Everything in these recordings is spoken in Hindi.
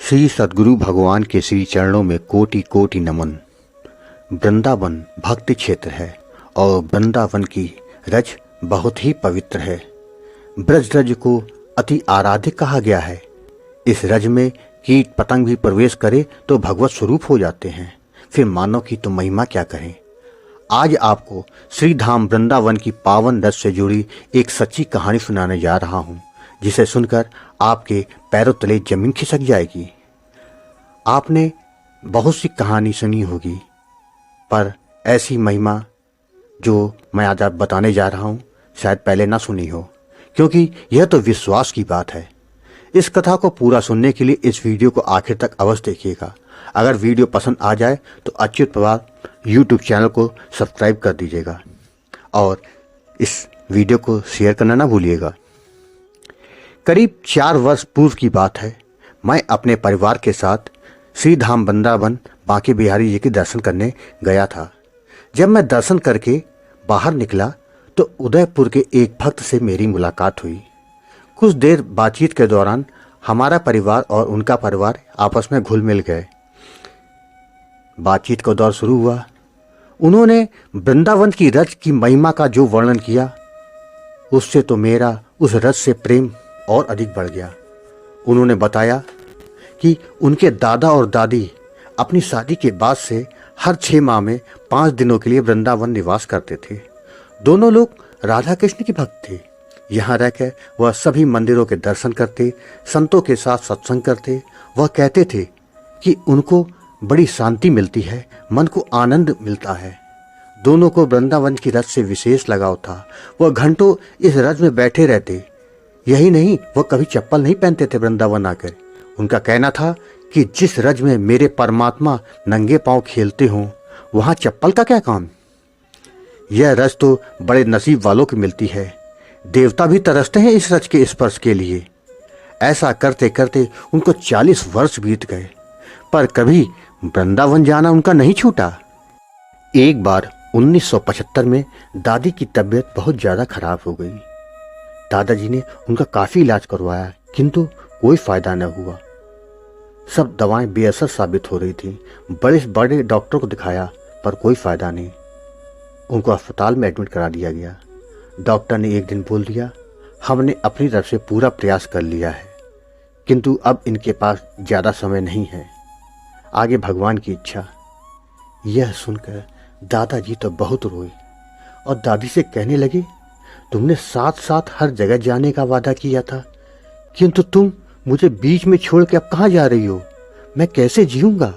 श्री सद्गुरु भगवान के श्री चरणों में कोटि कोटि नमन। वृंदावन भक्ति क्षेत्र है और वृंदावन की रज बहुत ही पवित्र है। ब्रज रज को अति आराध्य कहा गया है। इस रज में कीट पतंग भी प्रवेश करे तो भगवत स्वरूप हो जाते हैं, फिर मानव की तो महिमा क्या करें। आज आपको श्री धाम वृंदावन की पावन रज से जुड़ी एक सच्ची कहानी सुनाने जा रहा हूँ, जिसे सुनकर आपके पैरों तले जमीन खिसक जाएगी। आपने बहुत सी कहानी सुनी होगी, पर ऐसी महिमा जो मैं आज आप बताने जा रहा हूँ शायद पहले ना सुनी हो, क्योंकि यह तो विश्वास की बात है। इस कथा को पूरा सुनने के लिए इस वीडियो को आखिर तक अवश्य देखिएगा। अगर वीडियो पसंद आ जाए तो अच्युत पवार यूट्यूब चैनल को सब्सक्राइब कर दीजिएगा और इस वीडियो को शेयर करना ना भूलिएगा। करीब 4 वर्ष पूर्व की बात है। मैं अपने परिवार के साथ श्री धाम वृंदावन बांके बिहारी जी के दर्शन करने गया था। जब मैं दर्शन करके बाहर निकला तो उदयपुर के एक भक्त से मेरी मुलाकात हुई। कुछ देर बातचीत के दौरान हमारा परिवार और उनका परिवार आपस में घुल मिल गए। बातचीत का दौर शुरू हुआ। उन्होंने वृंदावन की रज की महिमा का जो वर्णन किया, उससे तो मेरा उस रज से प्रेम और अधिक बढ़ गया। उन्होंने बताया कि उनके दादा और दादी अपनी शादी के बाद से हर 6 माह में 5 दिनों के लिए वृंदावन निवास करते थे। दोनों लोग राधा कृष्ण के भक्त थे। यहाँ रहकर वह सभी मंदिरों के दर्शन करते, संतों के साथ सत्संग करते। वह कहते थे कि उनको बड़ी शांति मिलती है, मन को आनंद मिलता है। दोनों को वृंदावन की रज से विशेष लगाव था। वह घंटों इस रज में बैठे रहते। यही नहीं, वह कभी चप्पल नहीं पहनते थे वृंदावन आकर। उनका कहना था कि जिस रज में मेरे परमात्मा नंगे पांव खेलते हों, वहां चप्पल का क्या काम। यह रज तो बड़े नसीब वालों की मिलती है। देवता भी तरसते हैं इस रज के स्पर्श के लिए। ऐसा करते करते उनको 40 वर्ष बीत गए, पर कभी वृंदावन जाना उनका नहीं छूटा। एक बार 1975 में दादी की तबीयत बहुत ज्यादा खराब हो गई। दादाजी ने उनका काफी इलाज करवाया, किंतु कोई फायदा न हुआ। सब दवाएं बेअसर साबित हो रही थी। बड़े बड़े डॉक्टर को दिखाया, पर कोई फायदा नहीं। उनको अस्पताल में एडमिट करा दिया गया। डॉक्टर ने एक दिन बोल दिया, हमने अपनी तरफ से पूरा प्रयास कर लिया है, किंतु अब इनके पास ज़्यादा समय नहीं है, आगे भगवान की इच्छा। यह सुनकर दादाजी तो बहुत रोए और दादी से कहने लगे, तुमने साथ साथ हर जगह जाने का वादा किया था, किंतु तुम मुझे बीच में छोड़ के अब कहाँ जा रही हो। मैं कैसे जीऊँगा।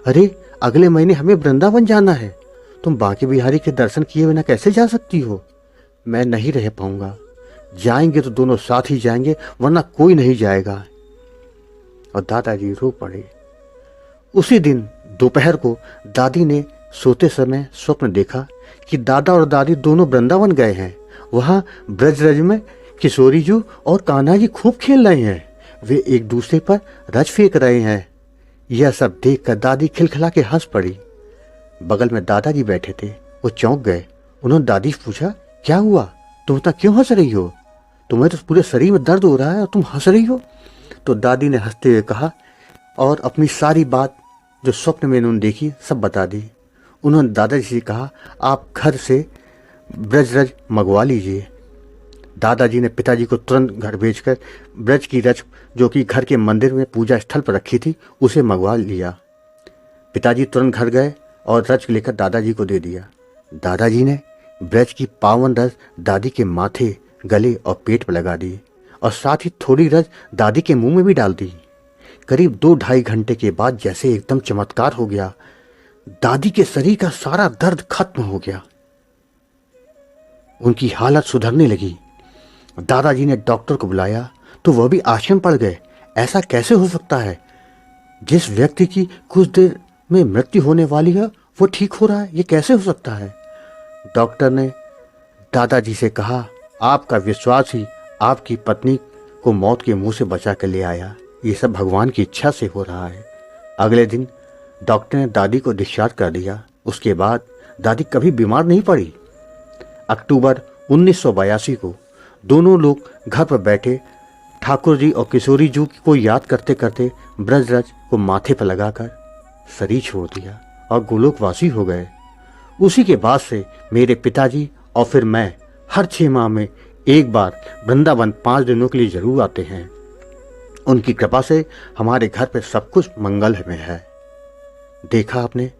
अरे अगले महीने हमें वृंदावन जाना है। तुम बांके बिहारी के दर्शन किए बिना कैसे जा सकती हो। मैं नहीं रह पाऊंगा। जाएंगे तो दोनों साथ ही जाएंगे, वरना कोई नहीं जाएगा। और दादाजी रो पड़े। उसी दिन दोपहर को दादी ने सोते समय स्वप्न देखा कि दादा और दादी दोनों वृंदावन गए हैं। वहां ब्रज रज में किशोरी जी और कान्हा जी खूब खेल रहे हैं। वे एक दूसरे पर रज फेंक रहे हैं। यह सब देखकर दादी खिलखिला के हंस पड़ी। बगल में दादाजी बैठे थे, वो चौंक गए। उन्होंने दादी से पूछा, क्या हुआ, तुम इतना क्यों हंस रही हो। तुम्हें तो पूरे शरीर में दर्द हो रहा है और तुम हंस रही हो। तो दादी ने हंसते हुए कहा और अपनी सारी बात जो स्वप्न में उन्होंने देखी सब बता दी। उन्होंने दादाजी से कहा, आप घर से ब्रज रज मंगवा लीजिए। दादाजी ने पिताजी को तुरंत घर भेजकर ब्रज की रज, जो कि घर के मंदिर में पूजा स्थल पर रखी थी, उसे मंगवा लिया। पिताजी तुरंत घर गए और रज लेकर दादाजी को दे दिया। दादाजी ने ब्रज की पावन रज दादी के माथे, गले और पेट पर लगा दी और साथ ही थोड़ी रज दादी के मुंह में भी डाल दी। करीब 2-2.5 घंटे के बाद जैसे एकदम चमत्कार हो गया। दादी के शरीर का सारा दर्द खत्म हो गया। उनकी हालत सुधरने लगी। दादाजी ने डॉक्टर को बुलाया तो वह भी आश्चर्य पड़ गए। ऐसा कैसे हो सकता है, जिस व्यक्ति की कुछ देर में मृत्यु होने वाली है वो ठीक हो रहा है, ये कैसे हो सकता है। डॉक्टर ने दादाजी से कहा, आपका विश्वास ही आपकी पत्नी को मौत के मुंह से बचा कर ले आया। ये सब भगवान की इच्छा से हो रहा है। अगले दिन डॉक्टर ने दादी को डिस्चार्ज कर दिया। उसके बाद दादी कभी बीमार नहीं पड़ी। अक्टूबर 1982 को दोनों लोग घर पर बैठे ठाकुर जी और किशोरी जी को याद करते करते ब्रजरज को माथे पर लगाकर शरीर छोड़ दिया और गोलोकवासी हो गए। उसी के बाद से मेरे पिताजी और फिर मैं हर 6 माह में एक बार वृंदावन 5 दिनों के लिए जरूर आते हैं। उनकी कृपा से हमारे घर पे सब कुछ मंगल में है। देखा आपने,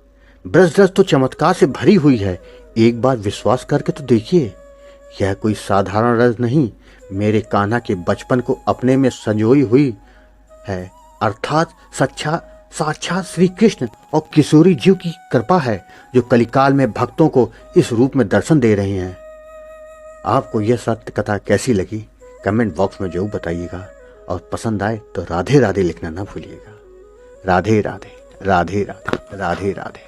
ब्रजरज तो चमत्कार से भरी हुई है। एक बार विश्वास करके तो देखिए, यह कोई साधारण रज नहीं, मेरे कान्हा के बचपन को अपने में संजोई हुई है, अर्थात साक्षात श्री कृष्ण और किशोरी जी की कृपा है, जो कलिकाल में भक्तों को इस रूप में दर्शन दे रहे हैं। आपको यह सत्य कथा कैसी लगी कमेंट बॉक्स में जरूर बताइएगा, और पसंद आए तो राधे राधे लिखना ना भूलिएगा। राधे राधे राधे राधे राधे राधे।